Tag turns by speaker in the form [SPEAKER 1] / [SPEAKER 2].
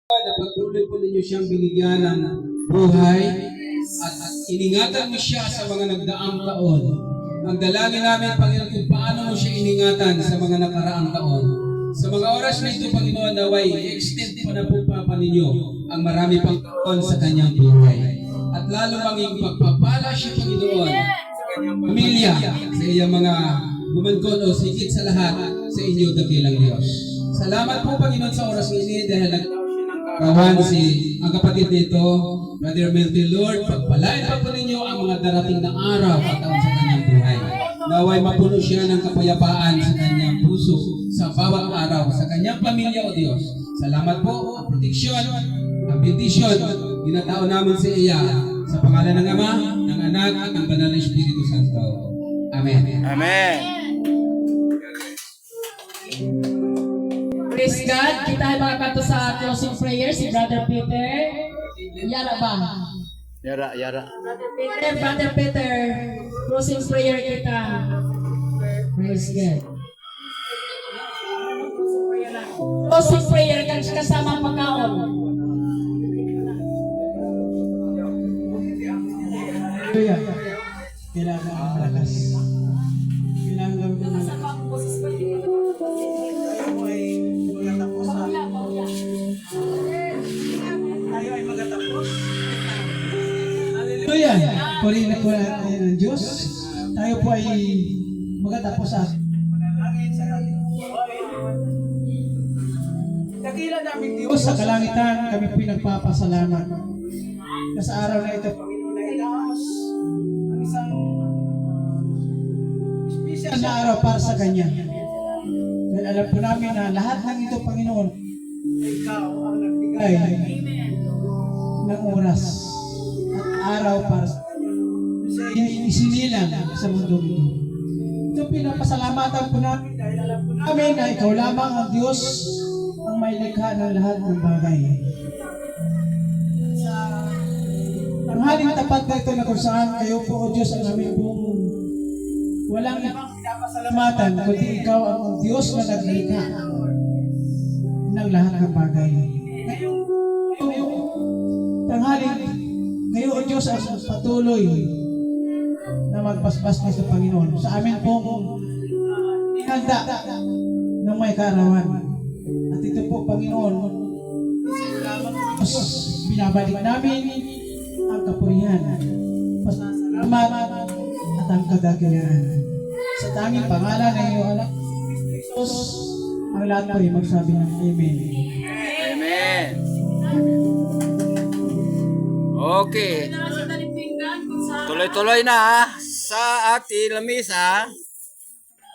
[SPEAKER 1] na patuloy po ninyo siyang binigyan ng buhay at iningatan mo siya sa mga nagdaang taon. Ang dalangin namin, Panginoon, kung paano mo siya iningatan sa mga nakaraang taon. Sa mga oras na ito, Panginoon, naway, extend pa na po Papa ninyo ang marami pang taon sa kanyang buhay. At lalo maging pagpapala siya, Panginoon, sa kanyang pamilya, sa iyang mga bumangkon o sigit sa lahat sa inyo, dakilang Diyos. Salamat po, Panginoon, sa oras ini dahil nagkaroon ang kapatid nito, Brother Melty, Lord, pagpalain pa po ninyo ang mga darating na araw at taon sa kanyang buhay. Naway mapuno siya ng kapayapaan sa kanyang puso sa bawat araw, sa kanyang pamilya, O Diyos. Salamat po, ang proteksyon, ang bendisyon, ginatao namin sa iya, sa pangalan ng Ama, ng Anak, at ng Banal na Espiritu Santo. Amen.
[SPEAKER 2] Amen.
[SPEAKER 3] Praise God. Kita ay makakato sa closing prayer si Brother Peter. Yara ba?
[SPEAKER 2] Yara.
[SPEAKER 3] Brother Peter, closing prayer kita. Praise God. Closing prayer kan kasama pagkaon.
[SPEAKER 4] Hallelujah. Kailangan ang malakas. Kailangan gawin ng malakas. Tayo ay magatapos. Hallelujah. Purihin na po natin ng Diyos. Tayo po ay magatapos sa manalangin sa ating buhay. Dakila namin Diyos sa kalangitan, kami po nagpapasalamat. Na sa araw na ito, Panginoon, ay ilaos ang isang special na araw para sa Kanya. Dahil alam po namin na lahat ng ito, Panginoon, ay Ikaw ang nagbigay ng oras at araw para sa Kanya. Kasi isinilang sa mundo ito. Ito pinapasalamatan po namin dahil alam po namin na Ikaw lamang ang Diyos ang may likha ng lahat ng bagay. Ang haling tapat na ito na kung saan kayo po, O Diyos, ang aming pong walang ibang pinapasalamatan, kundi Ikaw ang Diyos na naglikha ng lahat ng bagay. Tanghaling kayo, O Diyos, ang patuloy na magpaspas na sa Panginoon. Sa amin pong ihanda ng may kaarawan. At ito po, Panginoon, binabalik namin ang kapurihan, pasasalamat at ang kadakilaan. Sa tanging pangalan ng iyong anak, Jesus, ang lahat po ay magsabi ng Amen.
[SPEAKER 2] Amen. Okay. Tuloy-tuloy na sa ating lamisa.